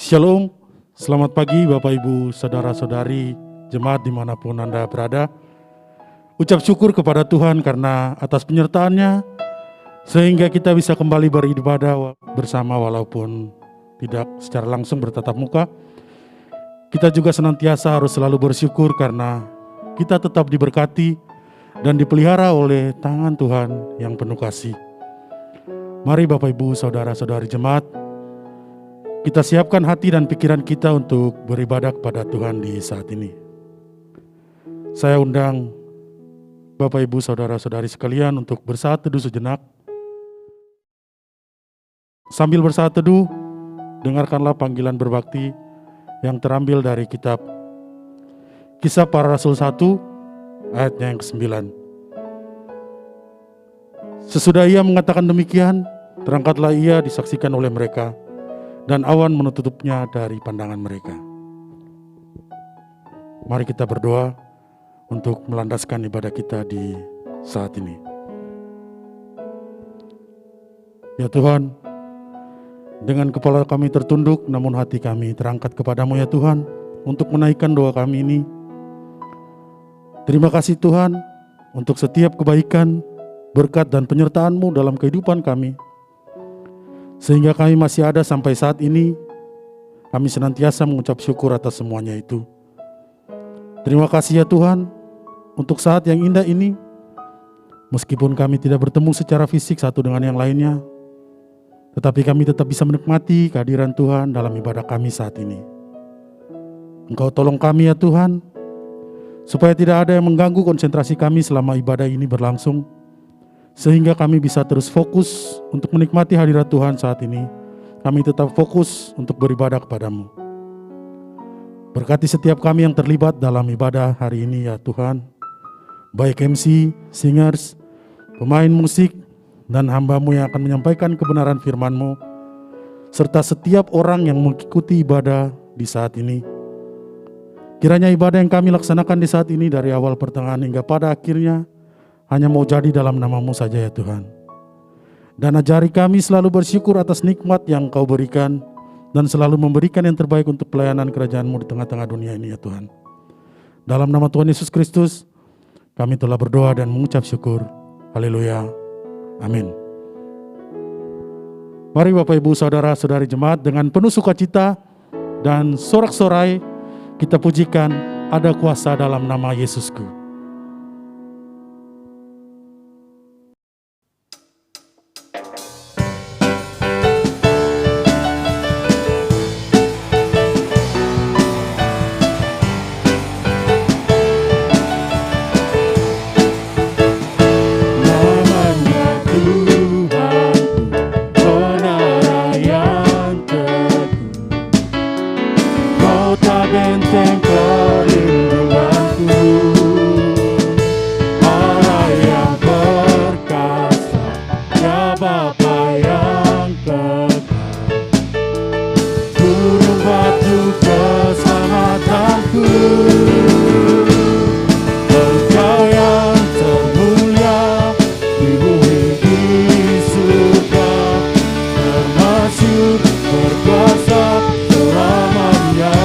Shalom, selamat pagi Bapak Ibu, Saudara-saudari, jemaat dimanapun Anda berada. Ucap syukur kepada Tuhan karena atas penyertaannya, sehingga kita bisa kembali beribadah bersama walaupun tidak secara langsung bertatap muka. Kita juga senantiasa harus selalu bersyukur karena kita tetap diberkati dan dipelihara oleh tangan Tuhan yang penuh kasih. Mari Bapak Ibu, Saudara-saudari jemaat, kita siapkan hati dan pikiran kita untuk beribadah kepada Tuhan di saat ini. Saya undang Bapak Ibu Saudara-saudari sekalian untuk bersaat teduh sejenak. Sambil bersaat teduh, dengarkanlah panggilan berbakti yang terambil dari kitab Kisah Para Rasul 1 ayatnya yang ke-9. Sesudah ia mengatakan demikian, terangkatlah ia disaksikan oleh mereka, dan awan menutupnya dari pandangan mereka. Mari kita berdoa untuk melandaskan ibadah kita di saat ini. Ya Tuhan, dengan kepala kami tertunduk, namun hati kami terangkat kepadamu ya Tuhan, untuk menaikkan doa kami ini. Terima kasih Tuhan, untuk setiap kebaikan, berkat dan penyertaan-Mu dalam kehidupan kami. Sehingga kami masih ada sampai saat ini, kami senantiasa mengucap syukur atas semuanya itu. Terima kasih ya Tuhan, untuk saat yang indah ini, meskipun kami tidak bertemu secara fisik satu dengan yang lainnya, tetapi kami tetap bisa menikmati kehadiran Tuhan dalam ibadah kami saat ini. Engkau tolong kami ya Tuhan, supaya tidak ada yang mengganggu konsentrasi kami selama ibadah ini berlangsung, sehingga kami bisa terus fokus untuk menikmati hadirat Tuhan saat ini. Kami tetap fokus untuk beribadah kepadamu. Berkati setiap kami yang terlibat dalam ibadah hari ini ya Tuhan, baik MC, singers, pemain musik, dan hamba-Mu yang akan menyampaikan kebenaran firman-Mu, serta setiap orang yang mengikuti ibadah di saat ini. Kiranya ibadah yang kami laksanakan di saat ini dari awal pertengahan hingga pada akhirnya hanya mau jadi dalam nama-Mu saja ya Tuhan. Dan ajari kami selalu bersyukur atas nikmat yang Kau berikan, dan selalu memberikan yang terbaik untuk pelayanan kerajaan-Mu di tengah-tengah dunia ini ya Tuhan. Dalam nama Tuhan Yesus Kristus, kami telah berdoa dan mengucap syukur. Haleluya. Amin. Mari Bapak Ibu Saudara-saudari jemaat, dengan penuh sukacita dan sorak-sorai kita pujikan ada kuasa dalam nama Yesusku. Benteng perlindunganku, Allah yang perkasa, ya Bapa yang kekal, gunung batu keselamatanku, Engkau yang termulia di bumi di surga, termasyhur berkuasa selamanya.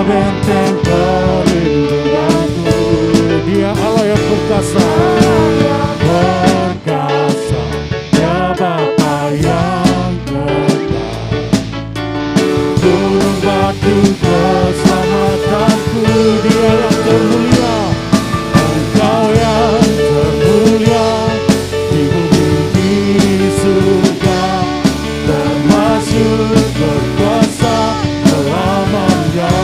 Benteng perlindunganku, Dia Allah yang perkasa, ya Bapa yang kekal, gunung batu keselamatanku, Dia yang termulia, Engkau yang termulia di bumi di surga, termasyhur berkuasa selamanya.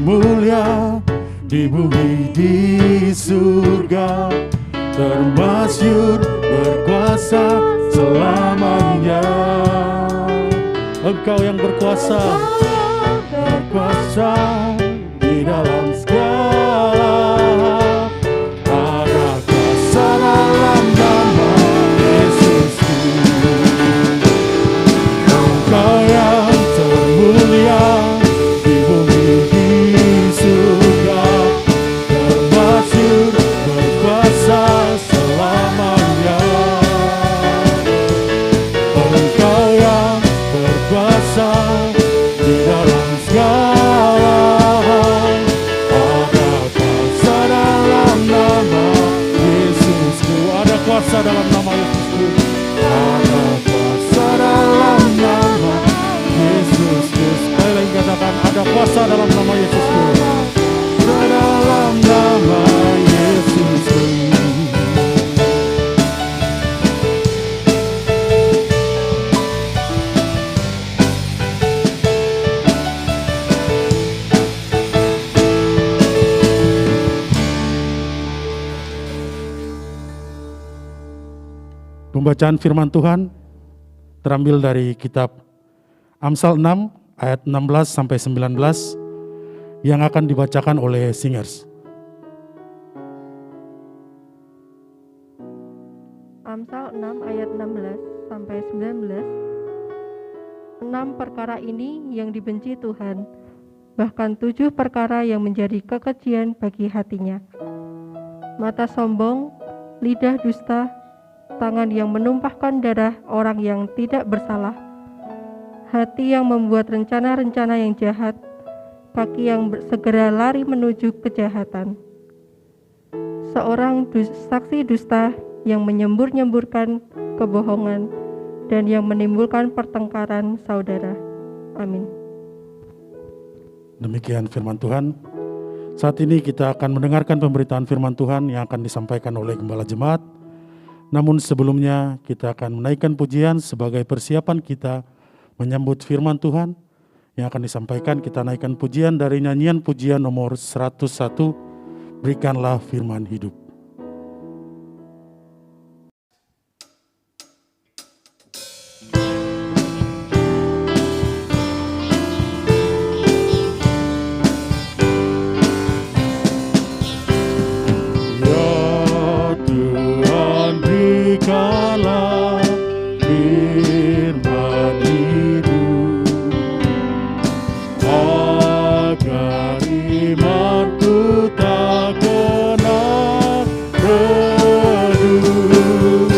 termulia di bumi di surga, termasyhur berkuasa selamanya. Engkau yang berkuasa, berkuasa di dalam segala. Ada kuasa dalam nama Yesusku. Engkau yang termulia di bumi di surga, termasyhur berkuasa selamanya. Engkau yang berkuasa di dalam segala. Ada kuasa dalam nama Yesusku. Ada kuasa dalam nama Yesusku. Ada kuasa dalam nama Yesusku. Sekali lagi katakan, ada kuasa dalam nama Yesusku. Dalam nama Yesusku. Pembacaan firman Tuhan terambil dari kitab Amsal 6 ayat 16 sampai 19 yang akan dibacakan oleh singers. Amsal 6 ayat 16 sampai 19. 6 perkara ini yang dibenci Tuhan, bahkan 7 perkara yang menjadi kekejian bagi hatinya. Mata sombong, lidah dusta, tangan yang menumpahkan darah orang yang tidak bersalah, hati yang membuat rencana-rencana yang jahat, kaki yang segera lari menuju kejahatan. Seorang saksi dusta yang menyembur-nyemburkan kebohongan dan yang menimbulkan pertengkaran saudara. Amin. Demikian firman Tuhan. Saat ini kita akan mendengarkan pemberitaan firman Tuhan yang akan disampaikan oleh Gembala Jemaat. Namun sebelumnya kita akan menaikkan pujian sebagai persiapan kita menyambut firman Tuhan yang akan disampaikan. Kita naikkan pujian dari nyanyian pujian nomor 101, Berikanlah Firman Hidup. Berikanlah firman hidup, agar imanku tak kena redup.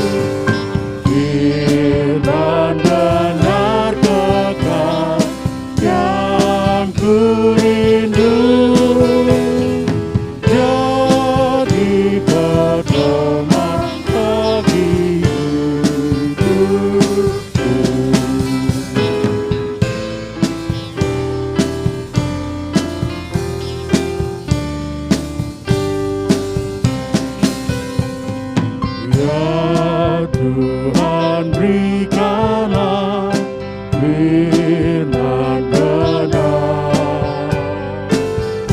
Firman benar kekal yang ku rindu, jadi pedoman bagi hidupku. Ya Tuhan, berikanlah firman benar,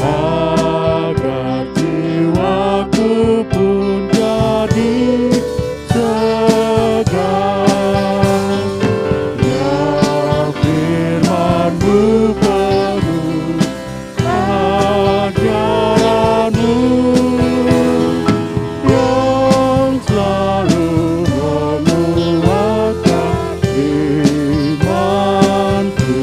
agar jiwaku pun jadi segar. Ya firman-Mu penuh ajaran-Mu yang selalu menguatkan imanku.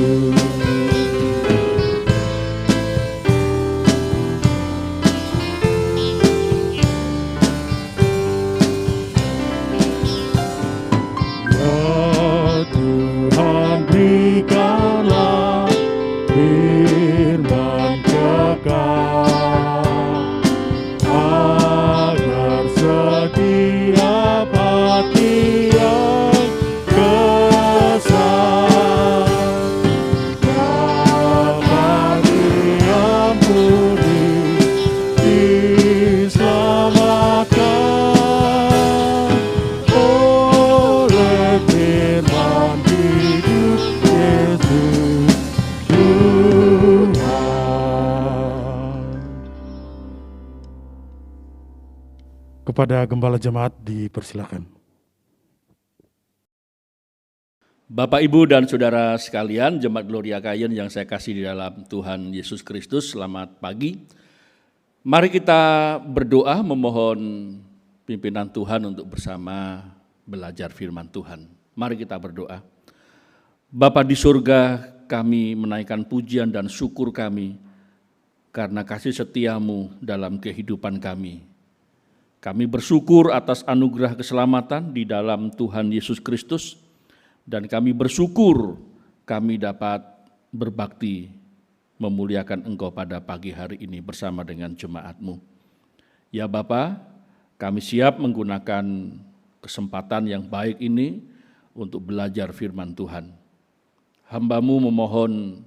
Ya Tuhan, berikanlah kepada Gembala Jemaat dipersilakan. Bapak, Ibu, dan Saudara sekalian, Jemaat Gloria Kayen yang saya kasih di dalam Tuhan Yesus Kristus, selamat pagi. Mari kita berdoa memohon pimpinan Tuhan untuk bersama belajar firman Tuhan. Mari kita berdoa. Bapa di surga, kami menaikkan pujian dan syukur kami karena kasih setia-Mu dalam kehidupan kami. Kami bersyukur atas anugerah keselamatan di dalam Tuhan Yesus Kristus, dan kami bersyukur kami dapat berbakti memuliakan Engkau pada pagi hari ini bersama dengan jemaat-Mu. Ya Bapa, kami siap menggunakan kesempatan yang baik ini untuk belajar firman Tuhan. Hamba-Mu memohon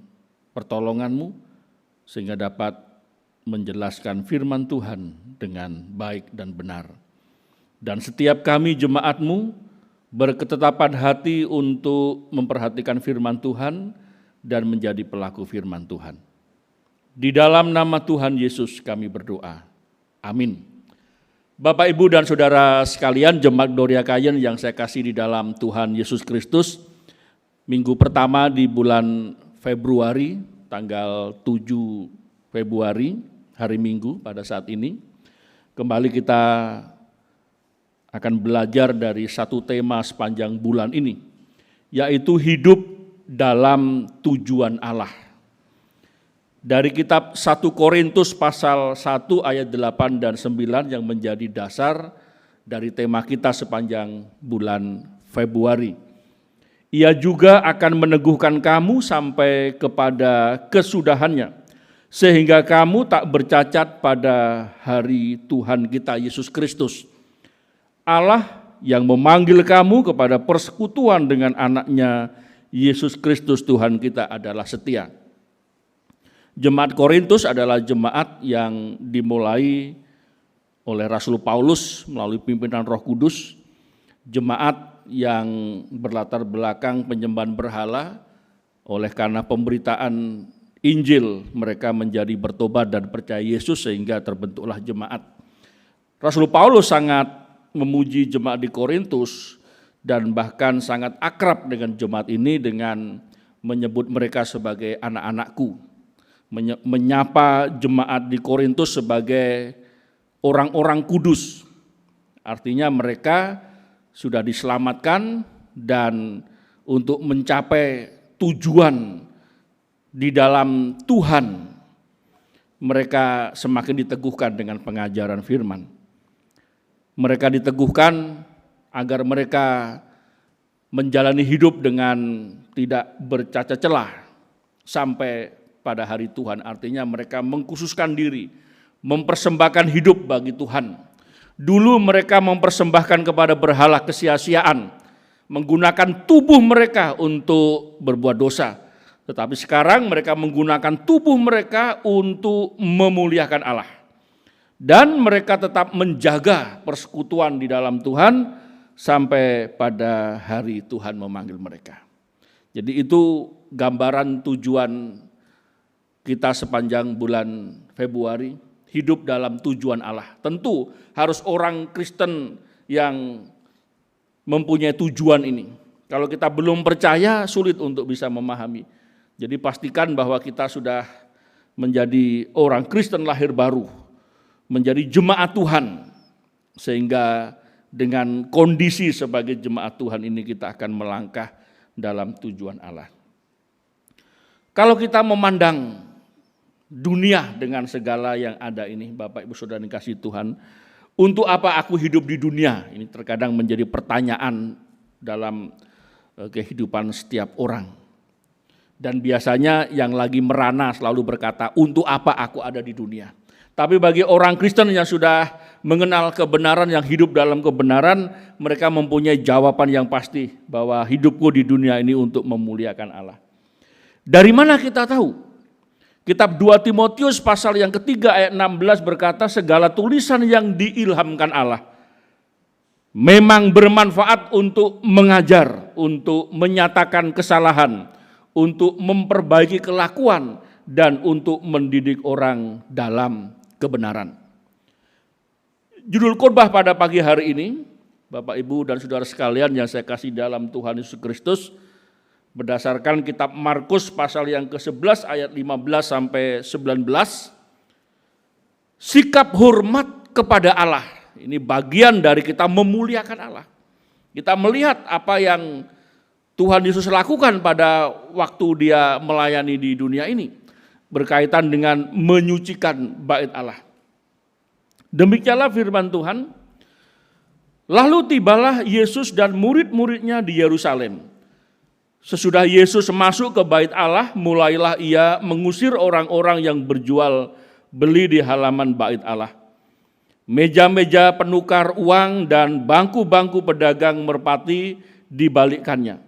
pertolongan-Mu sehingga dapat menjelaskan firman Tuhan dengan baik dan benar. Dan setiap kami jemaat-Mu berketetapan hati untuk memperhatikan firman Tuhan dan menjadi pelaku firman Tuhan. Di dalam nama Tuhan Yesus kami berdoa. Amin. Bapak, Ibu, dan Saudara sekalian, Jemaat Gloria Kayen yang saya kasih di dalam Tuhan Yesus Kristus, minggu pertama di bulan Februari, tanggal 7 Februari, hari Minggu pada saat ini, kembali kita akan belajar dari satu tema sepanjang bulan ini, yaitu hidup dalam tujuan Allah. Dari kitab 1 Korintus pasal 1 ayat 8 dan 9 yang menjadi dasar dari tema kita sepanjang bulan Februari. Ia juga akan meneguhkan kamu sampai kepada kesudahannya, sehingga kamu tak bercacat pada hari Tuhan kita Yesus Kristus. Allah yang memanggil kamu kepada persekutuan dengan anaknya Yesus Kristus Tuhan kita adalah setia. Jemaat Korintus adalah jemaat yang dimulai oleh Rasul Paulus melalui pimpinan Roh Kudus, jemaat yang berlatar belakang penyembahan berhala. Oleh karena pemberitaan Injil, mereka menjadi bertobat dan percaya Yesus sehingga terbentuklah jemaat. Rasul Paulus sangat memuji jemaat di Korintus dan bahkan sangat akrab dengan jemaat ini dengan menyebut mereka sebagai anak-anakku, menyapa jemaat di Korintus sebagai orang-orang kudus. Artinya mereka sudah diselamatkan dan untuk mencapai tujuan di dalam Tuhan, mereka semakin diteguhkan dengan pengajaran firman. Mereka diteguhkan agar mereka menjalani hidup dengan tidak bercacat celah sampai pada hari Tuhan. Artinya mereka mengkhususkan diri, mempersembahkan hidup bagi Tuhan. Dulu mereka mempersembahkan kepada berhala kesia-siaan, menggunakan tubuh mereka untuk berbuat dosa. Tetapi sekarang mereka menggunakan tubuh mereka untuk memuliakan Allah. Dan mereka tetap menjaga persekutuan di dalam Tuhan sampai pada hari Tuhan memanggil mereka. Jadi itu gambaran tujuan kita sepanjang bulan Februari, hidup dalam tujuan Allah. Tentu harus orang Kristen yang mempunyai tujuan ini. Kalau kita belum percaya, sulit untuk bisa memahami. Jadi pastikan bahwa kita sudah menjadi orang Kristen lahir baru, menjadi jemaat Tuhan, sehingga dengan kondisi sebagai jemaat Tuhan ini kita akan melangkah dalam tujuan Allah. Kalau kita memandang dunia dengan segala yang ada ini, Bapak Ibu Saudara yang dikasihi Tuhan, untuk apa aku hidup di dunia? Ini terkadang menjadi pertanyaan dalam kehidupan setiap orang. Dan biasanya yang lagi merana selalu berkata, untuk apa aku ada di dunia? Tapi bagi orang Kristen yang sudah mengenal kebenaran, yang hidup dalam kebenaran, mereka mempunyai jawaban yang pasti bahwa hidupku di dunia ini untuk memuliakan Allah. Dari mana kita tahu? Kitab 2 Timotius pasal yang ketiga ayat 16 berkata, segala tulisan yang diilhamkan Allah memang bermanfaat untuk mengajar, untuk menyatakan kesalahan, untuk memperbaiki kelakuan, dan untuk mendidik orang dalam kebenaran. Judul khotbah pada pagi hari ini, Bapak, Ibu, dan saudara sekalian yang saya kasih dalam Tuhan Yesus Kristus, berdasarkan kitab Markus pasal yang ke-11 ayat 15 sampai 19, sikap hormat kepada Allah. Ini bagian dari kita memuliakan Allah. Kita melihat apa yang Tuhan Yesus lakukan pada waktu dia melayani di dunia ini, berkaitan dengan menyucikan bait Allah. Demikianlah firman Tuhan. Lalu tibalah Yesus dan murid-muridnya di Yerusalem. Sesudah Yesus masuk ke bait Allah, mulailah ia mengusir orang-orang yang berjual beli di halaman bait Allah. Meja-meja penukar uang dan bangku-bangku pedagang merpati dibalikkannya.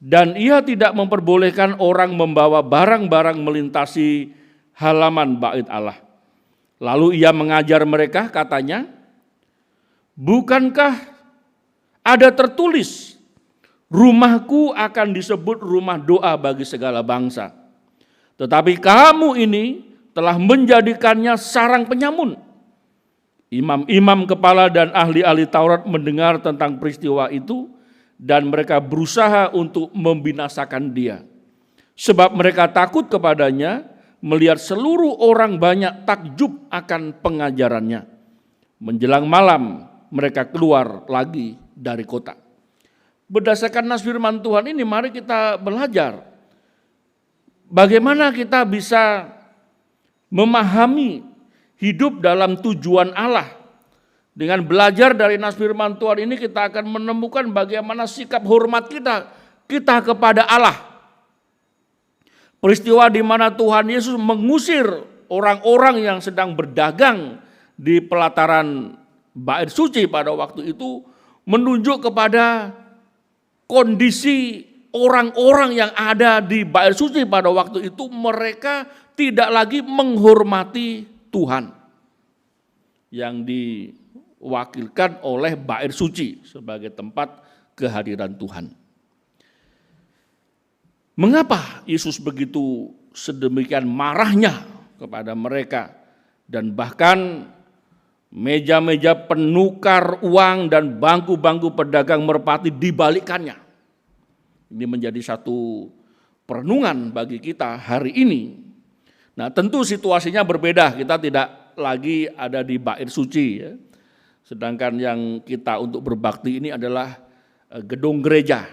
Dan ia tidak memperbolehkan orang membawa barang-barang melintasi halaman bait Allah. Lalu ia mengajar mereka, katanya, bukankah ada tertulis, rumahku akan disebut rumah doa bagi segala bangsa. Tetapi kamu ini telah menjadikannya sarang penyamun. Imam-imam kepala dan ahli-ahli Taurat mendengar tentang peristiwa itu dan mereka berusaha untuk membinasakan dia. Sebab mereka takut kepadanya, melihat seluruh orang banyak takjub akan pengajarannya. Menjelang malam mereka keluar lagi dari kota. Berdasarkan nas firman Tuhan ini, mari kita belajar bagaimana kita bisa memahami hidup dalam tujuan Allah. Dengan belajar dari nas firman Tuhan ini, kita akan menemukan bagaimana sikap hormat kita kepada Allah. Peristiwa di mana Tuhan Yesus mengusir orang-orang yang sedang berdagang di pelataran bait suci pada waktu itu menunjuk kepada kondisi orang-orang yang ada di bait suci pada waktu itu. Mereka tidak lagi menghormati Tuhan yang diwakilkan oleh bait suci sebagai tempat kehadiran Tuhan. Mengapa Yesus begitu sedemikian marahnya kepada mereka dan bahkan meja-meja penukar uang dan bangku-bangku pedagang merpati dibalikkannya? Ini menjadi satu perenungan bagi kita hari ini. Nah, tentu situasinya berbeda, kita tidak lagi ada di bait suci ya. Sedangkan yang kita untuk berbakti ini adalah gedung gereja,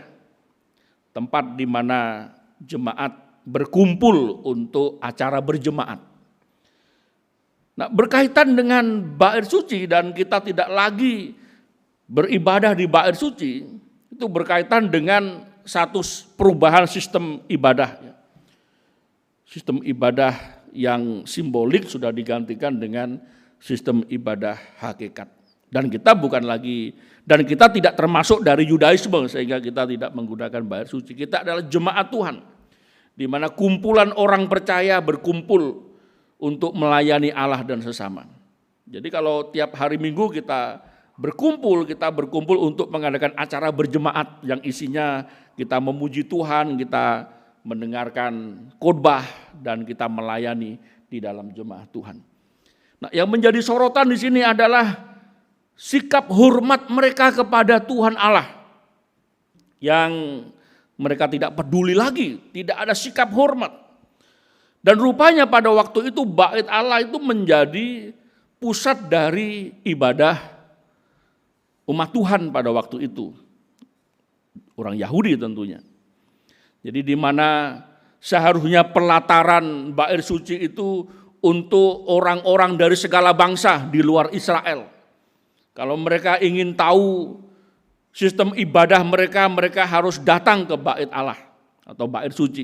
tempat di mana jemaat berkumpul untuk acara berjemaat. Nah, berkaitan dengan bait suci dan kita tidak lagi beribadah di bait suci, itu berkaitan dengan satu perubahan sistem ibadah. Sistem ibadah yang simbolik sudah digantikan dengan sistem ibadah hakikat. Dan kita bukan lagi, dan kita tidak termasuk dari Yudaisme sehingga kita tidak menggunakan bait suci. Kita adalah jemaat Tuhan, di mana kumpulan orang percaya berkumpul untuk melayani Allah dan sesama. Jadi kalau tiap hari Minggu kita berkumpul untuk mengadakan acara berjemaat yang isinya kita memuji Tuhan, kita mendengarkan khotbah dan kita melayani di dalam jemaat Tuhan. Nah, yang menjadi sorotan di sini adalah sikap hormat mereka kepada Tuhan Allah, yang mereka tidak peduli lagi, tidak ada sikap hormat. Dan rupanya pada waktu itu bait Allah itu menjadi pusat dari ibadah umat Tuhan pada waktu itu. Orang Yahudi tentunya. Jadi di mana seharusnya pelataran bait suci itu untuk orang-orang dari segala bangsa di luar Israel. Kalau mereka ingin tahu sistem ibadah mereka, mereka harus datang ke bait Allah atau bait suci,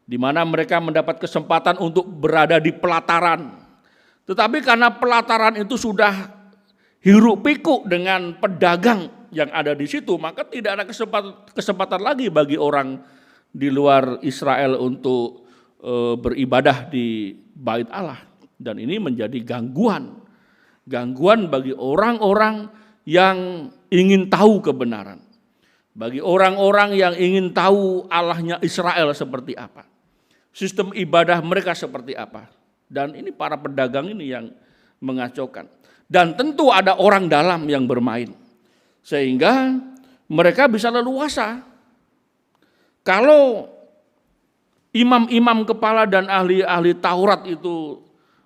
di mana mereka mendapat kesempatan untuk berada di pelataran. Tetapi karena pelataran itu sudah hiruk pikuk dengan pedagang yang ada di situ, maka tidak ada kesempatan lagi bagi orang di luar Israel untuk beribadah di bait Allah. Dan ini menjadi gangguan bagi orang-orang yang ingin tahu kebenaran, bagi orang-orang yang ingin tahu Allahnya Israel seperti apa, sistem ibadah mereka seperti apa. Dan ini para pedagang ini yang mengacaukan. Dan tentu ada orang dalam yang bermain. Sehingga mereka bisa leluasa. Kalau imam-imam kepala dan ahli-ahli Taurat itu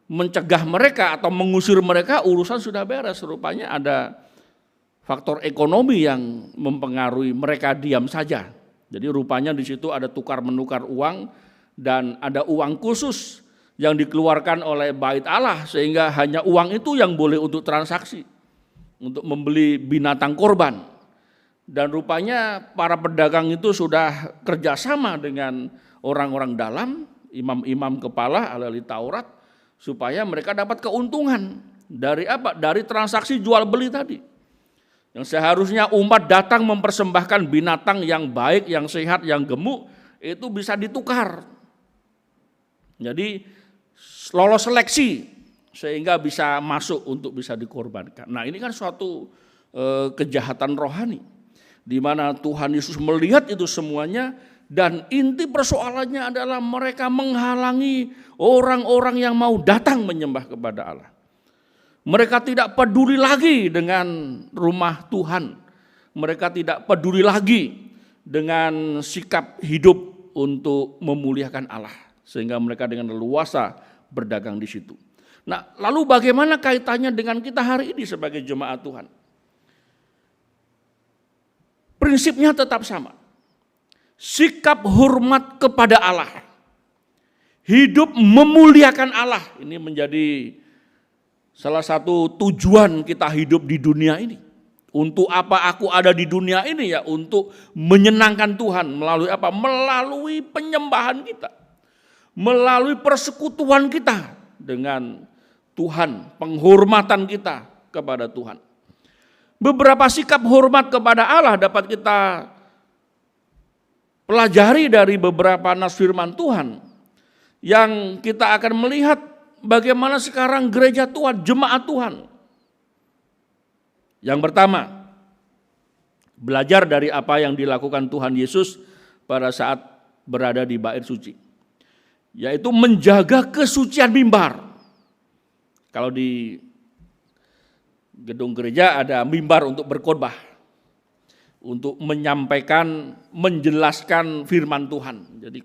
mencegah mereka atau mengusir mereka, urusan sudah beres. Rupanya ada faktor ekonomi yang mempengaruhi mereka diam saja. Jadi rupanya di situ ada tukar menukar uang dan ada uang khusus yang dikeluarkan oleh Bait Allah sehingga hanya uang itu yang boleh untuk transaksi, untuk membeli binatang korban. Dan rupanya para pedagang itu sudah kerjasama dengan orang-orang dalam, imam-imam kepala, ahli Taurat, supaya mereka dapat keuntungan. Dari apa? Dari transaksi jual beli tadi. Yang seharusnya umat datang mempersembahkan binatang yang baik, yang sehat, yang gemuk, itu bisa ditukar. Jadi lolos seleksi sehingga bisa masuk untuk bisa dikorbankan. Nah, ini kan suatu kejahatan rohani, di mana Tuhan Yesus melihat itu semuanya, dan inti persoalannya adalah mereka menghalangi orang-orang yang mau datang menyembah kepada Allah. Mereka tidak peduli lagi dengan rumah Tuhan. Mereka tidak peduli lagi dengan sikap hidup untuk memuliakan Allah. Sehingga mereka dengan leluasa berdagang di situ. Nah, lalu bagaimana kaitannya dengan kita hari ini sebagai jemaat Tuhan? Prinsipnya tetap sama. Sikap hormat kepada Allah. Hidup memuliakan Allah. Ini menjadi salah satu tujuan kita hidup di dunia ini. Untuk apa aku ada di dunia ini ya? Untuk menyenangkan Tuhan. Melalui apa? Melalui penyembahan kita. Melalui persekutuan kita dengan Tuhan. Penghormatan kita kepada Tuhan. Beberapa sikap hormat kepada Allah dapat kita pelajari dari beberapa nas firman Tuhan. Yang kita akan melihat bagaimana sekarang gereja Tuhan, jemaat Tuhan. Yang pertama, belajar dari apa yang dilakukan Tuhan Yesus pada saat berada di bait suci, yaitu menjaga kesucian mimbar. Kalau di gedung gereja ada mimbar untuk berkhotbah, untuk menyampaikan, menjelaskan firman Tuhan. Jadi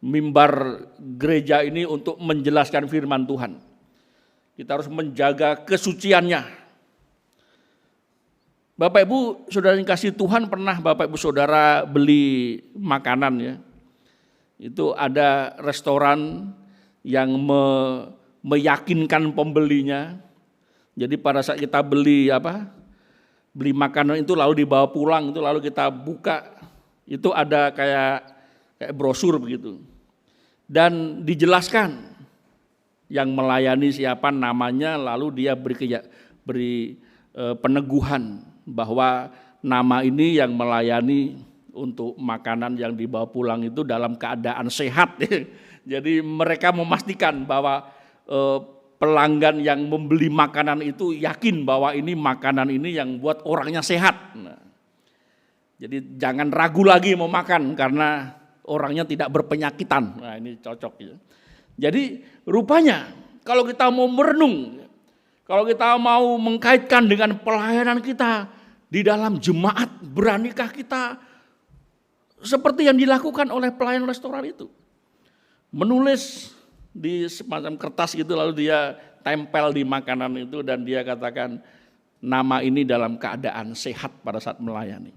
mimbar gereja ini untuk menjelaskan firman Tuhan. Kita harus menjaga kesuciannya. Bapak Ibu Saudara yang kasih Tuhan, pernah Bapak Ibu Saudara beli makanan ya? Itu ada restoran yang meyakinkan pembelinya. Jadi pada saat kita beli makanan itu lalu dibawa pulang, itu lalu kita buka, itu ada kayak brosur begitu. Dan dijelaskan yang melayani siapa, namanya, lalu dia beri peneguhan bahwa nama ini yang melayani untuk makanan yang dibawa pulang itu dalam keadaan sehat. Jadi mereka memastikan bahwa pelanggan yang membeli makanan itu yakin bahwa ini makanan ini yang buat orangnya sehat. Nah, jadi jangan ragu lagi mau makan karena orangnya tidak berpenyakitan. Nah, ini cocok ya. Jadi rupanya kalau kita mau merenung, kalau kita mau mengkaitkan dengan pelayanan kita di dalam jemaat, beranikah kita seperti yang dilakukan oleh pelayan restoran itu? Menulis di semacam kertas gitu, lalu dia tempel di makanan itu dan dia katakan nama ini dalam keadaan sehat pada saat melayani.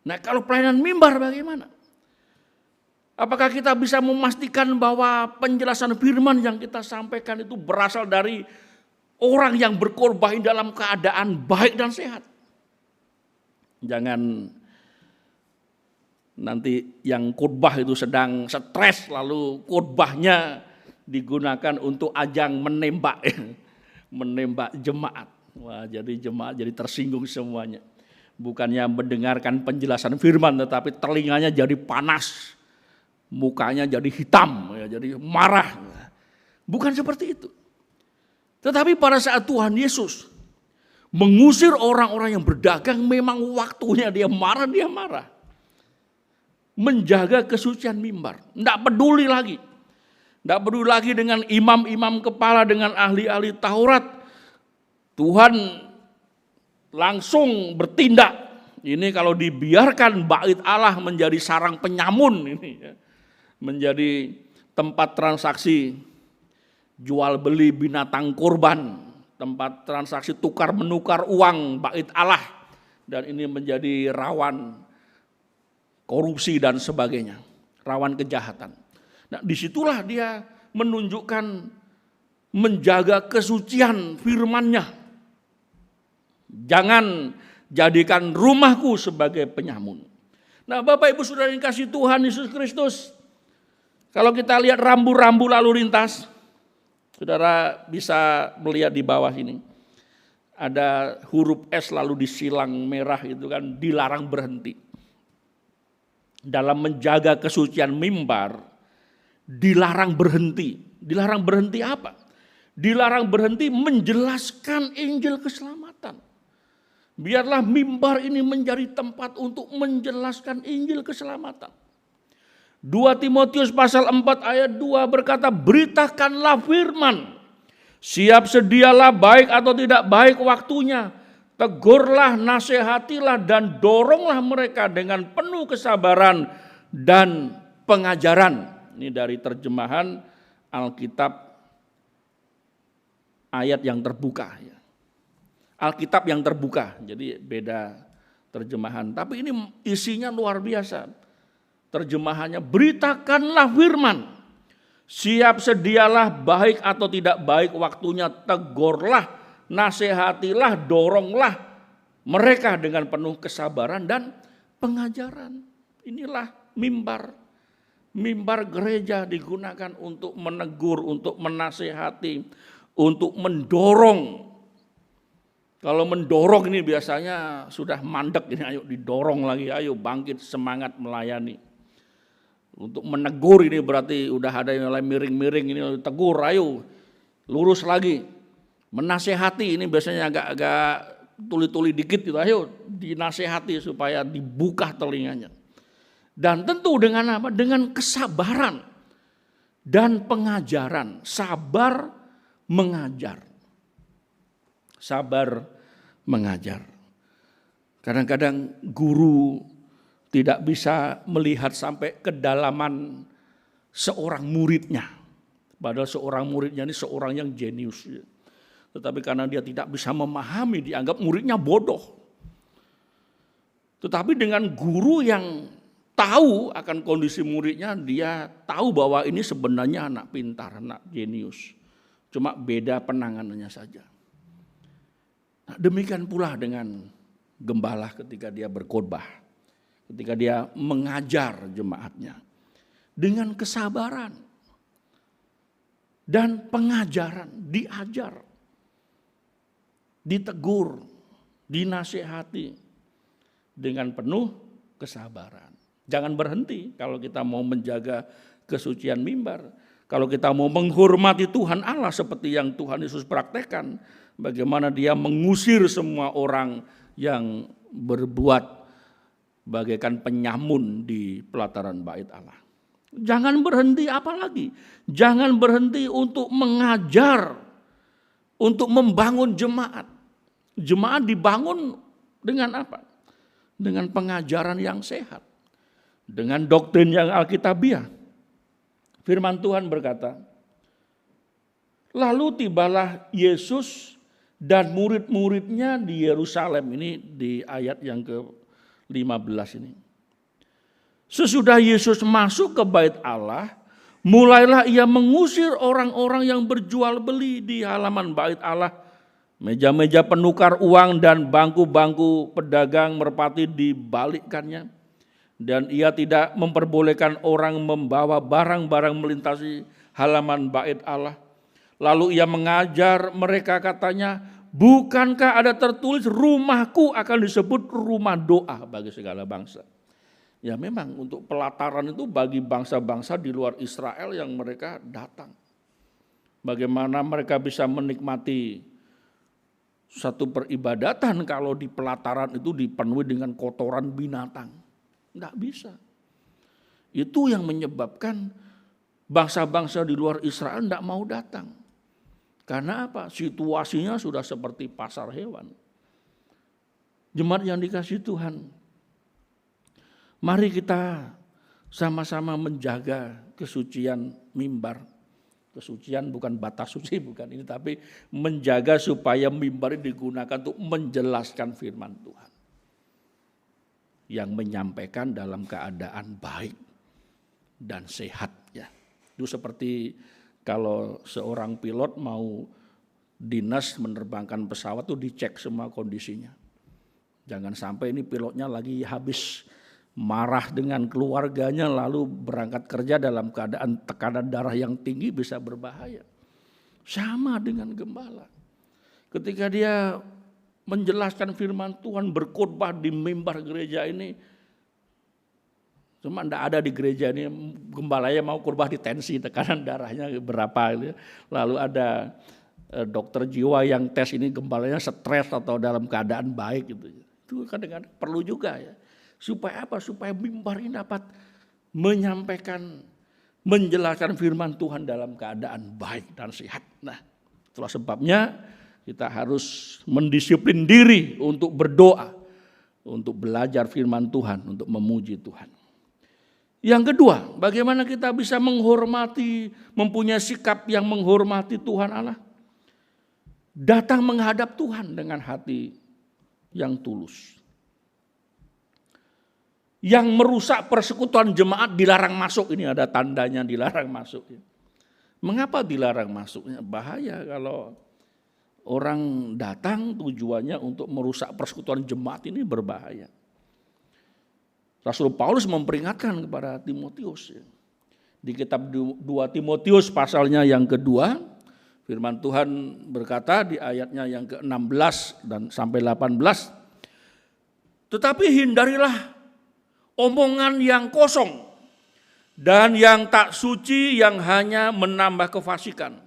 Nah, kalau pelayanan mimbar bagaimana? Apakah kita bisa memastikan bahwa penjelasan firman yang kita sampaikan itu berasal dari orang yang berkorban dalam keadaan baik dan sehat? Jangan nanti yang khotbah itu sedang stres lalu khotbahnya digunakan untuk ajang menembak jemaat. Wah, jadi jemaat jadi tersinggung semuanya. Bukannya mendengarkan penjelasan firman, tetapi telinganya jadi panas, mukanya jadi hitam, jadi marah. Bukan seperti itu. Tetapi pada saat Tuhan Yesus mengusir orang-orang yang berdagang, memang waktunya dia marah. Menjaga kesucian mimbar, tidak peduli lagi. Tidak peduli lagi dengan imam-imam kepala, dengan ahli-ahli Taurat. Tuhan langsung bertindak. Ini kalau dibiarkan bait Allah menjadi sarang penyamun ini ya. Menjadi tempat transaksi jual beli binatang kurban, tempat transaksi tukar menukar uang bait Allah, dan ini menjadi rawan korupsi dan sebagainya, rawan kejahatan. Nah, disitulah dia menunjukkan menjaga kesucian firman-Nya. Jangan jadikan rumahku sebagai penyamun. Nah, Bapak Ibu Saudara yang kasih Tuhan Yesus Kristus, kalau kita lihat rambu-rambu lalu lintas, saudara bisa melihat di bawah ini. Ada huruf S lalu disilang merah itu kan, dilarang berhenti. Dalam menjaga kesucian mimbar, dilarang berhenti. Dilarang berhenti apa? Dilarang berhenti menjelaskan Injil keselamatan. Biarlah mimbar ini menjadi tempat untuk menjelaskan Injil keselamatan. 2 Timotius pasal 4 ayat 2 berkata, beritakanlah firman. Siap sedialah baik atau tidak baik waktunya. Tegurlah, nasihatilah dan doronglah mereka dengan penuh kesabaran dan pengajaran. Ini dari terjemahan Alkitab ayat yang terbuka ya. Alkitab yang terbuka, jadi beda terjemahan. Tapi ini isinya luar biasa. Terjemahannya, beritakanlah firman. Siap sedialah baik atau tidak baik waktunya, tegurlah, nasihatilah, doronglah mereka dengan penuh kesabaran dan pengajaran. Inilah mimbar. Mimbar gereja digunakan untuk menegur, untuk menasihati, untuk mendorong. Kalau mendorong ini biasanya sudah mandek ini, ayo didorong lagi, ayo bangkit semangat melayani. Untuk menegur ini berarti udah ada yang mulai miring-miring, ini tegur, ayo lurus lagi. Menasehati ini biasanya agak-agak tuli-tuli dikit gitu, ayo dinasehati supaya dibuka telinganya. Dan tentu dengan apa? Dengan kesabaran dan pengajaran, sabar mengajar. Sabar mengajar. Kadang-kadang guru tidak bisa melihat sampai kedalaman seorang muridnya. Padahal seorang muridnya ini seorang yang jenius. Tetapi karena dia tidak bisa memahami, dianggap muridnya bodoh. Tetapi dengan guru yang tahu akan kondisi muridnya, dia tahu bahwa ini sebenarnya anak pintar, anak jenius. Cuma beda penanganannya saja. Nah, demikian pula dengan gembala ketika dia berkhotbah, ketika dia mengajar jemaatnya dengan kesabaran dan pengajaran, diajar, ditegur, dinasihati dengan penuh kesabaran. Jangan berhenti kalau kita mau menjaga kesucian mimbar. Kalau kita mau menghormati Tuhan Allah seperti yang Tuhan Yesus praktekkan, bagaimana dia mengusir semua orang yang berbuat bagaikan penyamun di pelataran bait Allah. Jangan berhenti apalagi. Jangan berhenti untuk mengajar, untuk membangun jemaat. Jemaat dibangun dengan apa? Dengan pengajaran yang sehat. Dengan doktrin yang alkitabiah. Firman Tuhan berkata, lalu tibalah Yesus dan murid-muridnya di Yerusalem. Ini di ayat yang ke-15 ini. Sesudah Yesus masuk ke bait Allah, mulailah ia mengusir orang-orang yang berjual beli di halaman bait Allah. Meja-meja penukar uang dan bangku-bangku pedagang merpati dibalikkannya. Dan ia tidak memperbolehkan orang membawa barang-barang melintasi halaman bait Allah. Lalu ia mengajar mereka, katanya, bukankah ada tertulis rumahku akan disebut rumah doa bagi segala bangsa. Ya memang untuk pelataran itu bagi bangsa-bangsa di luar Israel yang mereka datang. Bagaimana mereka bisa menikmati satu peribadatan kalau di pelataran itu dipenuhi dengan kotoran binatang. Enggak bisa. Itu yang menyebabkan bangsa-bangsa di luar Israel enggak mau datang. Karena apa? Situasinya sudah seperti pasar hewan. Jemaat yang dikasihi Tuhan, mari kita sama-sama menjaga kesucian mimbar. Kesucian bukan batas suci, bukan ini, tapi menjaga supaya mimbar ini digunakan untuk menjelaskan firman Tuhan. Yang menyampaikan dalam keadaan baik dan sehat. Ya. Itu seperti kalau seorang pilot mau dinas menerbangkan pesawat tuh dicek semua kondisinya. Jangan sampai ini pilotnya lagi habis marah dengan keluarganya lalu berangkat kerja dalam keadaan tekanan darah yang tinggi, bisa berbahaya. Sama dengan gembala. Ketika dia menjelaskan firman Tuhan, berkhotbah di mimbar gereja ini, cuma enggak ada di gereja ini, gembalanya mau khotbah di tensi, tekanan darahnya berapa gitu. Lalu ada dokter jiwa yang tes ini gembalanya stres atau dalam keadaan baik gitu. Itu kadang-kadang perlu juga ya. Supaya apa? Supaya mimbar ini dapat menyampaikan, menjelaskan firman Tuhan dalam keadaan baik dan sehat. Nah, itulah sebabnya kita harus mendisiplin diri untuk berdoa, untuk belajar firman Tuhan, untuk memuji Tuhan. Yang kedua, bagaimana kita bisa menghormati, mempunyai sikap yang menghormati Tuhan Allah? Datang menghadap Tuhan dengan hati yang tulus. Yang merusak persekutuan jemaat dilarang masuk, ini ada tandanya dilarang masuk. Mengapa dilarang masuknya? Bahaya kalau orang datang tujuannya untuk merusak persekutuan jemaat, ini berbahaya. Rasul Paulus memperingatkan kepada Timotius. Di kitab 2 Timotius pasalnya yang kedua, firman Tuhan berkata di ayatnya yang ke-16 dan sampai 18. Tetapi hindarilah omongan yang kosong dan yang tak suci yang hanya menambah kefasikan.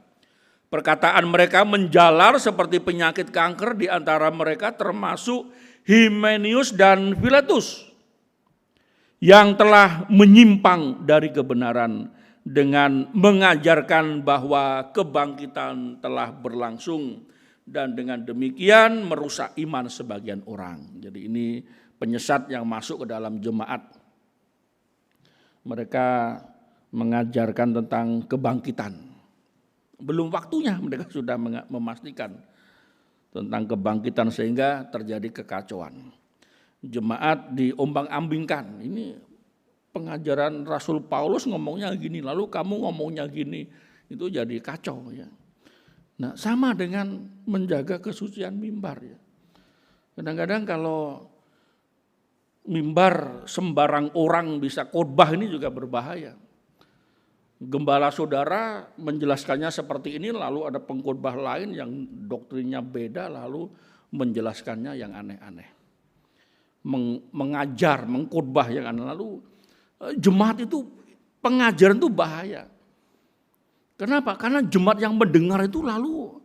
Perkataan mereka menjalar seperti penyakit kanker di antara mereka, termasuk Himenius dan Filetus yang telah menyimpang dari kebenaran dengan mengajarkan bahwa kebangkitan telah berlangsung dan dengan demikian merusak iman sebagian orang. Jadi ini penyesat yang masuk ke dalam jemaat. Mereka mengajarkan tentang kebangkitan. Belum waktunya mereka sudah memastikan tentang kebangkitan sehingga terjadi kekacauan. Jemaat diombang-ambingkan. Ini pengajaran Rasul Paulus ngomongnya gini, lalu kamu ngomongnya gini. Itu jadi kacau ya. Nah, sama dengan menjaga kesucian mimbar ya. Kadang-kadang kalau mimbar sembarang orang bisa khotbah, ini juga berbahaya. Gembala saudara menjelaskannya seperti ini, lalu ada pengkhotbah lain yang doktrinnya beda, lalu menjelaskannya yang aneh-aneh. Mengajar, mengkhotbah yang aneh. Lalu jemaat itu, pengajaran itu bahaya. Kenapa? Karena jemaat yang mendengar itu lalu,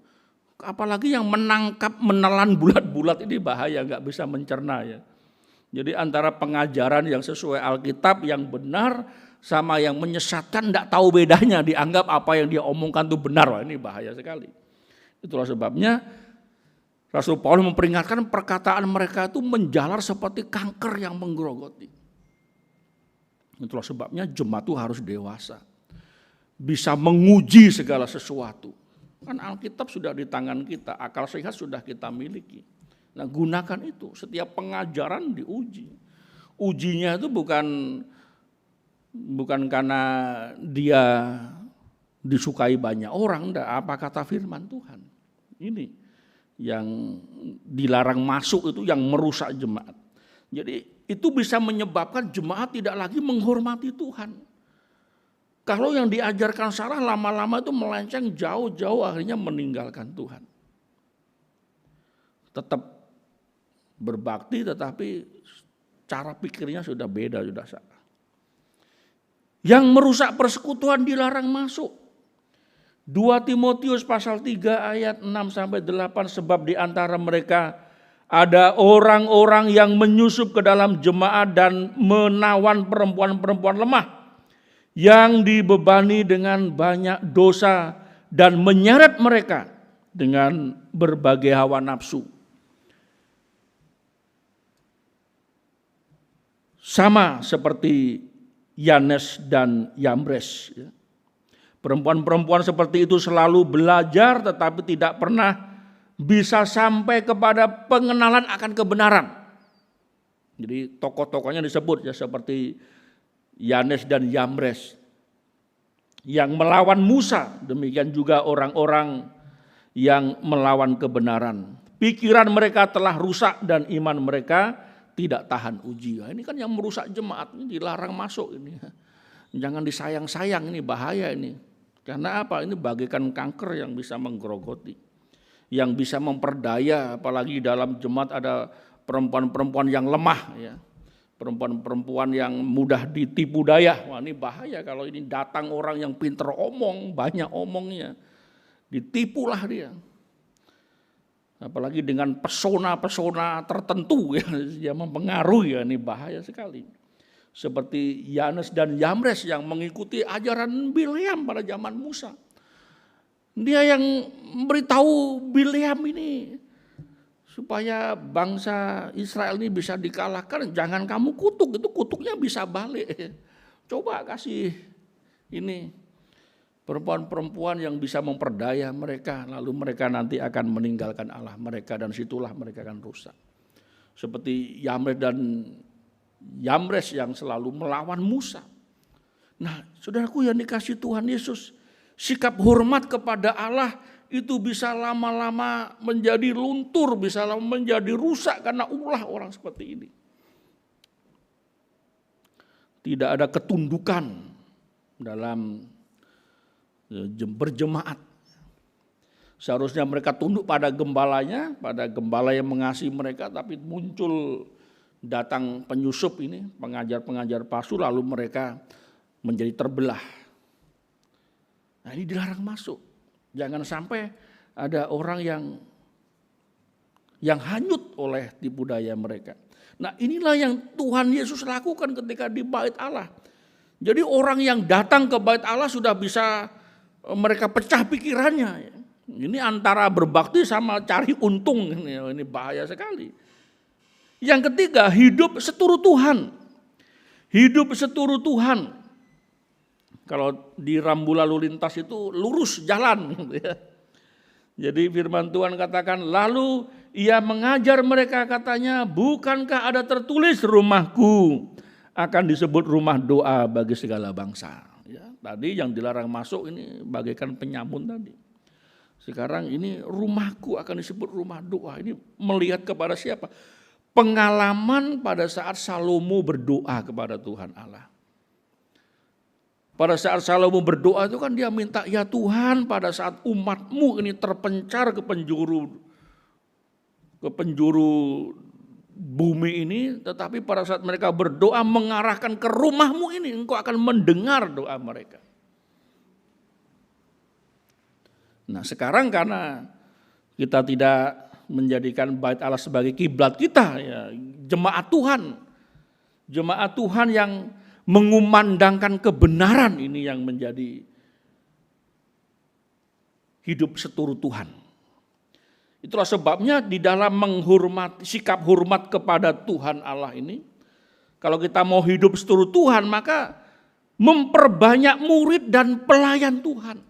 apalagi yang menangkap, menelan bulat-bulat, ini bahaya, nggak bisa mencerna ya. Jadi antara pengajaran yang sesuai Alkitab, yang benar, sama yang menyesatkan, tidak tahu bedanya, dianggap apa yang dia omongkan itu benar. Wah, ini bahaya sekali. Itulah sebabnya Rasul Paulus memperingatkan perkataan mereka itu menjalar seperti kanker yang menggerogoti. Itulah sebabnya jemaat itu harus dewasa. Bisa menguji segala sesuatu. Kan Alkitab sudah di tangan kita, akal sehat sudah kita miliki. Nah, gunakan itu, setiap pengajaran diuji. Ujinya itu bukan karena dia disukai banyak orang, enggak, apa kata firman Tuhan. Ini yang dilarang masuk itu yang merusak jemaat. Jadi itu bisa menyebabkan jemaat tidak lagi menghormati Tuhan. Kalau yang diajarkan salah, lama-lama itu melenceng jauh-jauh, akhirnya meninggalkan Tuhan. Tetap berbakti tetapi cara pikirnya sudah beda, sudah salah. Yang merusak persekutuan dilarang masuk. 2 Timotius pasal 3 ayat 6-8, sebab di antara mereka ada orang-orang yang menyusup ke dalam jemaat dan menawan perempuan-perempuan lemah yang dibebani dengan banyak dosa dan menyeret mereka dengan berbagai hawa nafsu. Sama seperti Yanes dan Yambres. Perempuan-perempuan seperti itu selalu belajar tetapi tidak pernah bisa sampai kepada pengenalan akan kebenaran. Jadi tokoh-tokohnya disebut ya seperti Yanes dan Yambres yang melawan Musa, demikian juga orang-orang yang melawan kebenaran. Pikiran mereka telah rusak dan iman mereka tidak tahan uji. Ini kan yang merusak jemaat, ini dilarang masuk ini. Jangan disayang-sayang, ini bahaya ini. Karena apa? Ini bagaikan kanker yang bisa menggerogoti, yang bisa memperdaya, apalagi dalam jemaat ada perempuan-perempuan yang lemah ya. Perempuan-perempuan yang mudah ditipu daya. Wah, ini bahaya kalau ini datang orang yang pinter omong, banyak omongnya. Ditipulah dia. Apalagi dengan pesona-pesona tertentu ya, yang mempengaruhi ya, ini bahaya sekali. Seperti Yanes dan Yambres yang mengikuti ajaran Bileam pada zaman Musa. Dia yang memberitahu Bileam ini supaya bangsa Israel ini bisa dikalahkan, jangan kamu kutuk, itu kutuknya bisa balik. Coba kasih ini perempuan-perempuan yang bisa memperdaya mereka, lalu mereka nanti akan meninggalkan Allah mereka dan situlah mereka akan rusak. Seperti Yanes dan Yambres yang selalu melawan Musa. Nah, saudaraku yang dikasihi Tuhan Yesus, sikap hormat kepada Allah itu bisa lama-lama menjadi luntur, bisa lama menjadi rusak karena ulah orang seperti ini. Tidak ada ketundukan dalam berjemaat. Seharusnya mereka tunduk pada gembalanya, pada gembala yang mengasihi mereka, tapi muncul datang penyusup ini, pengajar-pengajar palsu, lalu mereka menjadi terbelah. Nah, ini dilarang masuk. Jangan sampai ada orang yang hanyut oleh tipu daya mereka. Nah, inilah yang Tuhan Yesus lakukan ketika di bait Allah. Jadi orang yang datang ke bait Allah sudah bisa mereka pecah pikirannya. Ini antara berbakti sama cari untung, ini bahaya sekali. Yang ketiga, hidup seturut Tuhan. Hidup seturut Tuhan. Kalau di rambu lalu lintas itu lurus jalan. Jadi firman Tuhan katakan, lalu ia mengajar mereka katanya, bukankah ada tertulis rumahku akan disebut rumah doa bagi segala bangsa. Ya, tadi yang dilarang masuk ini bagaikan penyamun tadi. Sekarang ini rumahku akan disebut rumah doa. Ini melihat kepada siapa? Pengalaman pada saat Salomo berdoa kepada Tuhan Allah. Pada saat Salomo berdoa itu kan dia minta, ya Tuhan, pada saat umatmu ini terpencar ke penjuru bumi ini, tetapi pada saat mereka berdoa mengarahkan ke rumahmu ini, engkau akan mendengar doa mereka. Nah, sekarang karena kita tidak menjadikan bait Allah sebagai kiblat kita, ya, jemaat Tuhan yang mengumandangkan kebenaran ini yang menjadi hidup seturut Tuhan. Itulah sebabnya di dalam menghormati, sikap hormat kepada Tuhan Allah ini, kalau kita mau hidup seturut Tuhan, maka memperbanyak murid dan pelayan Tuhan.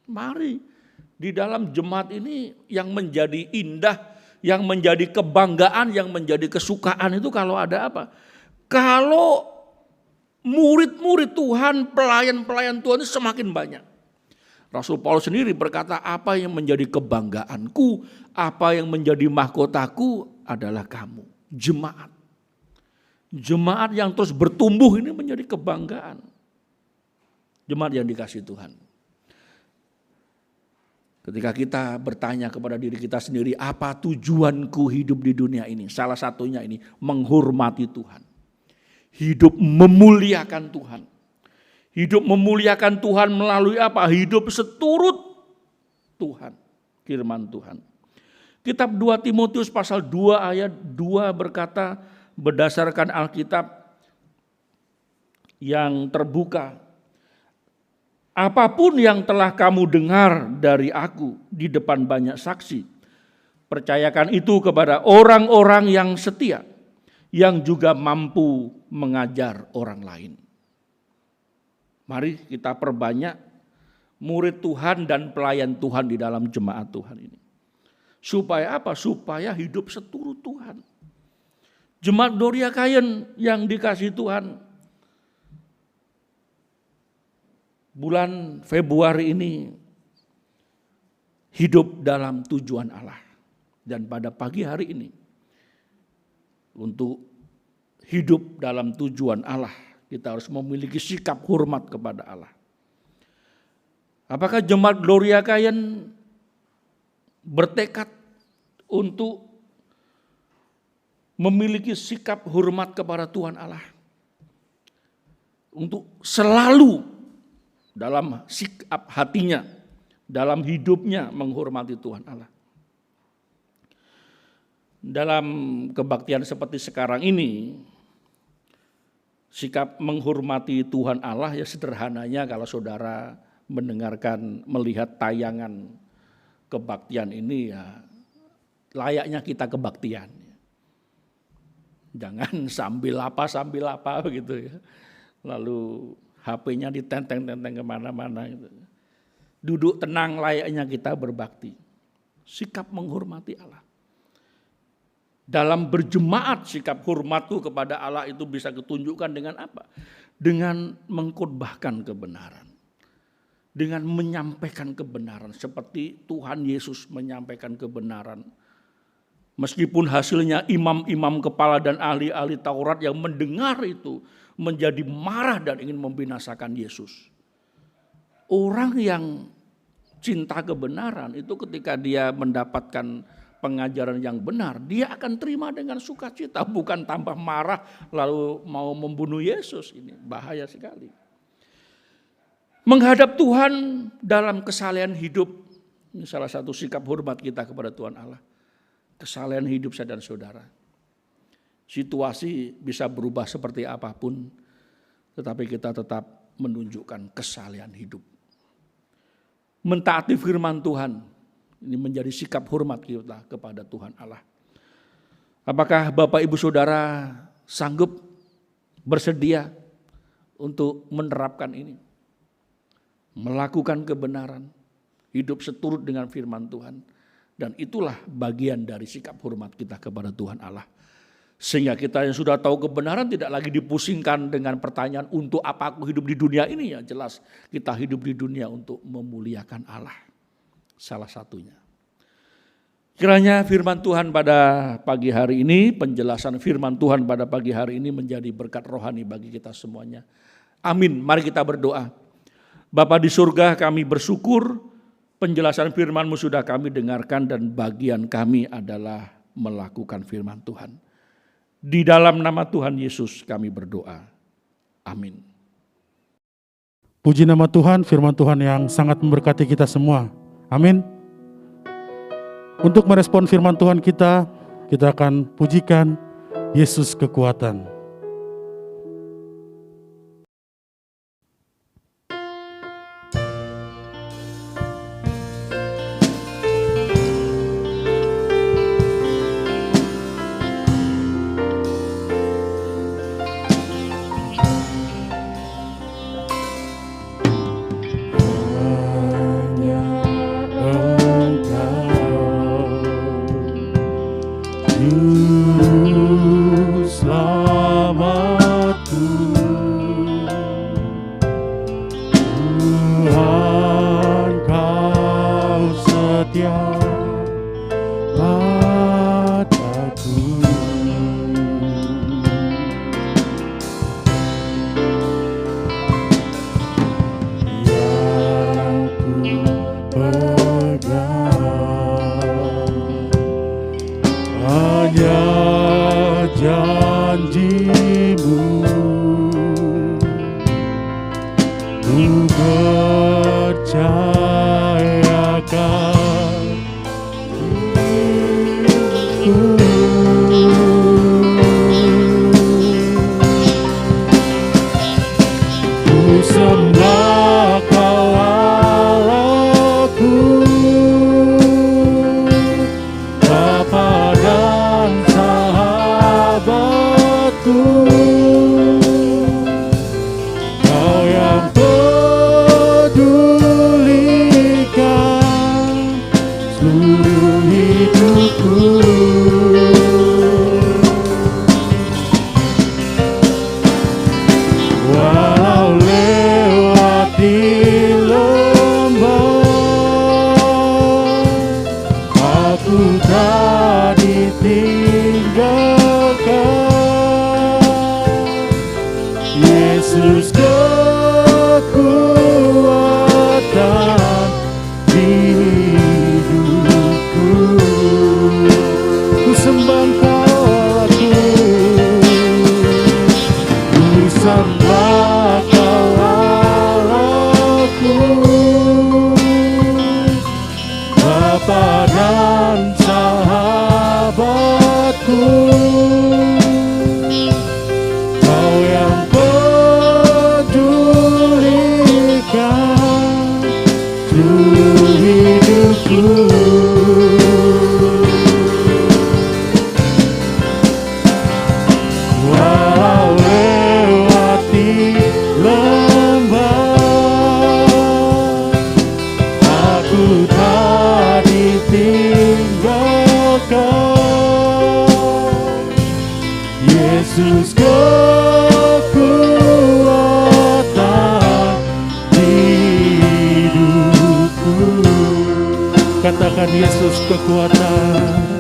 Mari di dalam jemaat ini yang menjadi indah, yang menjadi kebanggaan, yang menjadi kesukaan itu kalau ada apa? Kalau murid-murid Tuhan, pelayan-pelayan Tuhan itu semakin banyak. Rasul Paulus sendiri berkata, apa yang menjadi kebanggaanku, apa yang menjadi mahkotaku adalah kamu, jemaat. Jemaat yang terus bertumbuh ini menjadi kebanggaan. Jemaat yang dikasihi Tuhan. Ketika kita bertanya kepada diri kita sendiri, apa tujuanku hidup di dunia ini? Salah satunya ini, menghormati Tuhan. Hidup memuliakan Tuhan. Hidup memuliakan Tuhan melalui apa? Hidup seturut Tuhan. Firman Tuhan. Kitab 2 Timotius pasal 2 ayat 2 berkata, berdasarkan Alkitab yang terbuka, apapun yang telah kamu dengar dari aku di depan banyak saksi, percayakan itu kepada orang-orang yang setia, yang juga mampu mengajar orang lain. Mari kita perbanyak murid Tuhan dan pelayan Tuhan di dalam jemaat Tuhan ini. Supaya apa? Supaya hidup seturut Tuhan. Jemaat Gloria Kayen yang dikasihi Tuhan, bulan Februari ini hidup dalam tujuan Allah. Dan pada pagi hari ini, untuk hidup dalam tujuan Allah, kita harus memiliki sikap hormat kepada Allah. Apakah jemaat Gloria Kayen bertekad untuk memiliki sikap hormat kepada Tuhan Allah? Untuk selalu dalam sikap hatinya, dalam hidupnya menghormati Tuhan Allah. Dalam kebaktian seperti sekarang ini, sikap menghormati Tuhan Allah ya sederhananya kalau saudara melihat tayangan kebaktian ini ya layaknya kita kebaktian. Jangan sambil apa begitu ya. Lalu HP-nya ditenteng-tenteng kemana-mana. Gitu. Duduk tenang layaknya kita berbakti. Sikap menghormati Allah. Dalam berjemaat sikap hormatku kepada Allah itu bisa ditunjukkan dengan apa? Dengan mengkhotbahkan kebenaran. Dengan menyampaikan kebenaran. Seperti Tuhan Yesus menyampaikan kebenaran. Meskipun hasilnya imam-imam kepala dan ahli-ahli Taurat yang mendengar itu menjadi marah dan ingin membinasakan Yesus. Orang yang cinta kebenaran itu ketika dia mendapatkan pengajaran yang benar, dia akan terima dengan sukacita, bukan tambah marah lalu mau membunuh Yesus. Ini bahaya sekali. Menghadap Tuhan dalam kesalehan hidup, ini salah satu sikap hormat kita kepada Tuhan Allah. Kesalehan hidup saya dan saudara. Situasi bisa berubah seperti apapun, tetapi kita tetap menunjukkan kesalehan hidup. Mentaati firman Tuhan, ini menjadi sikap hormat kita kepada Tuhan Allah. Apakah Bapak Ibu Saudara sanggup bersedia untuk menerapkan ini? Melakukan kebenaran, hidup seturut dengan firman Tuhan. Dan itulah bagian dari sikap hormat kita kepada Tuhan Allah. Sehingga kita yang sudah tahu kebenaran tidak lagi dipusingkan dengan pertanyaan untuk apa aku hidup di dunia ini. Ya jelas kita hidup di dunia untuk memuliakan Allah. Salah satunya. Kiranya firman Tuhan pada pagi hari ini, penjelasan firman Tuhan pada pagi hari ini menjadi berkat rohani bagi kita semuanya. Amin. Mari kita berdoa. Bapa di surga, kami bersyukur penjelasan firman-Mu sudah kami dengarkan dan bagian kami adalah melakukan firman Tuhan. Di dalam nama Tuhan Yesus kami berdoa. Amin. Puji nama Tuhan, firman Tuhan yang sangat memberkati kita semua. Amin. Untuk merespon firman Tuhan kita akan pujikan Yesus kekuatan. Juru selamat. hidupku. Walau lewati lembah, aku tak ditinggalkan. Yesus kekuatan hidupku. Katakan Yesus kekuatan.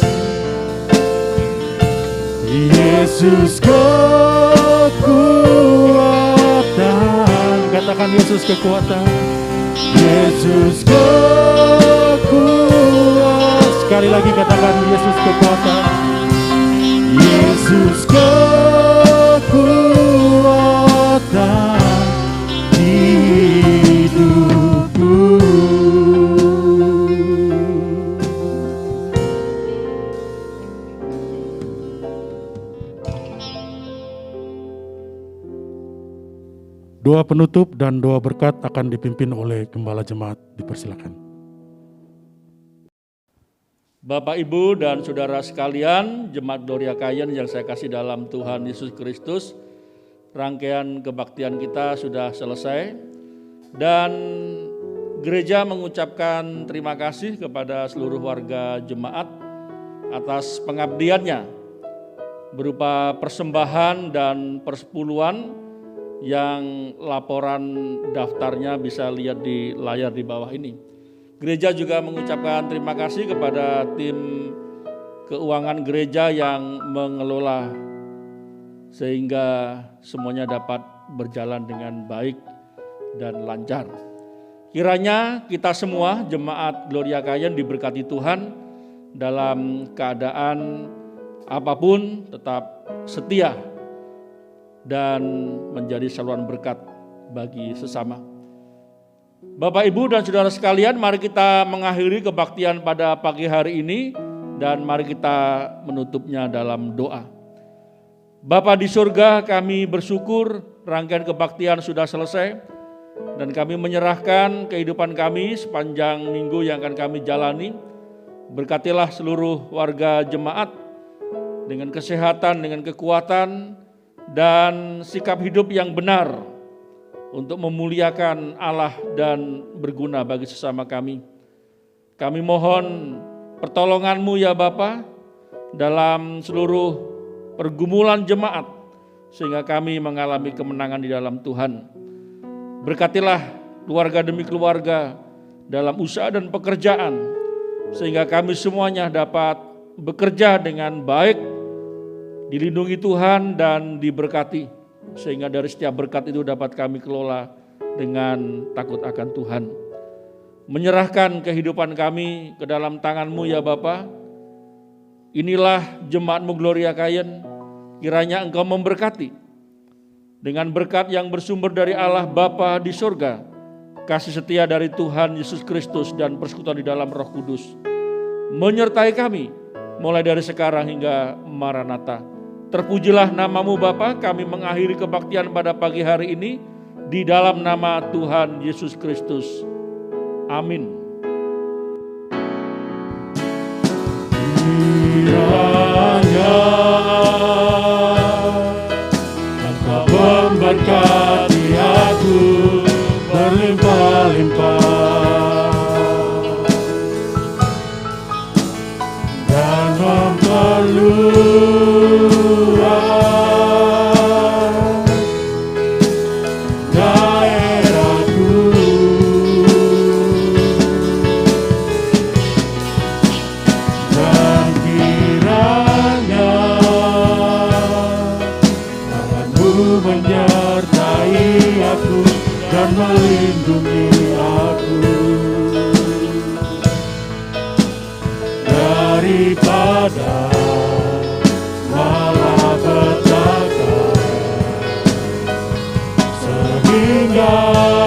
Yesus kekuatan. Katakan Yesus kekuatan. Yesus kekuatan. Sekali lagi katakan Yesus kekuatan. Yesus kekuatan hidupku. Doa penutup dan doa berkat akan dipimpin oleh Gembala Jemaat. Dipersilakan. Bapak, Ibu, dan Saudara sekalian, Jemaat Gloria Kayen yang saya kasih dalam Tuhan Yesus Kristus, rangkaian kebaktian kita sudah selesai dan gereja mengucapkan terima kasih kepada seluruh warga jemaat atas pengabdiannya berupa persembahan dan persepuluhan yang laporan daftarnya bisa lihat di layar di bawah ini. Gereja juga mengucapkan terima kasih kepada tim keuangan gereja yang mengelola sehingga semuanya dapat berjalan dengan baik dan lancar. Kiranya kita semua jemaat Gloria Kayen diberkati Tuhan dalam keadaan apapun tetap setia dan menjadi saluran berkat bagi sesama. Bapak, Ibu, dan Saudara sekalian, mari kita mengakhiri kebaktian pada pagi hari ini dan mari kita menutupnya dalam doa. Bapa di surga, kami bersyukur rangkaian kebaktian sudah selesai dan kami menyerahkan kehidupan kami sepanjang minggu yang akan kami jalani. Berkatilah seluruh warga jemaat dengan kesehatan, dengan kekuatan, dan sikap hidup yang benar untuk memuliakan Allah dan berguna bagi sesama kami. Kami mohon pertolongan-Mu ya Bapa dalam seluruh pergumulan jemaat sehingga kami mengalami kemenangan di dalam Tuhan. Berkatilah keluarga demi keluarga dalam usaha dan pekerjaan sehingga kami semuanya dapat bekerja dengan baik, dilindungi Tuhan dan diberkati, sehingga dari setiap berkat itu dapat kami kelola dengan takut akan Tuhan. Menyerahkan kehidupan kami ke dalam tangan-Mu ya Bapa. Inilah jemaat-Mu Gloria Kayen, kiranya Engkau memberkati dengan berkat yang bersumber dari Allah Bapa di surga, kasih setia dari Tuhan Yesus Kristus dan persekutuan di dalam Roh Kudus menyertai kami mulai dari sekarang hingga Maranatha. Terpujilah nama-Mu Bapa, kami mengakhiri kebaktian pada pagi hari ini di dalam nama Tuhan Yesus Kristus. Amin. Kiranya Engkau memberkati aku berlimpah-limpah dan memperluas daerahku. Dan kiranya tangan-Mu menyertai aku dan melindungi aku daripada malapetaka, sehingga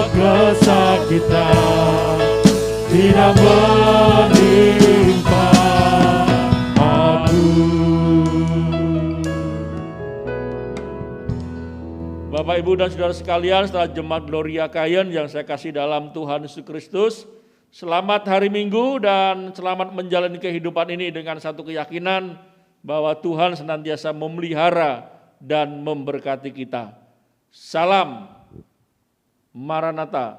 kesakitan tidak menimpa aku. Bapak, Ibu, dan Saudara sekalian, setelah jemaat Gloria Kayen yang saya kasih dalam Tuhan Yesus Kristus, Selamat hari Minggu dan selamat menjalani kehidupan ini dengan satu keyakinan bahwa Tuhan senantiasa memelihara dan memberkati kita. Salam Maranatha,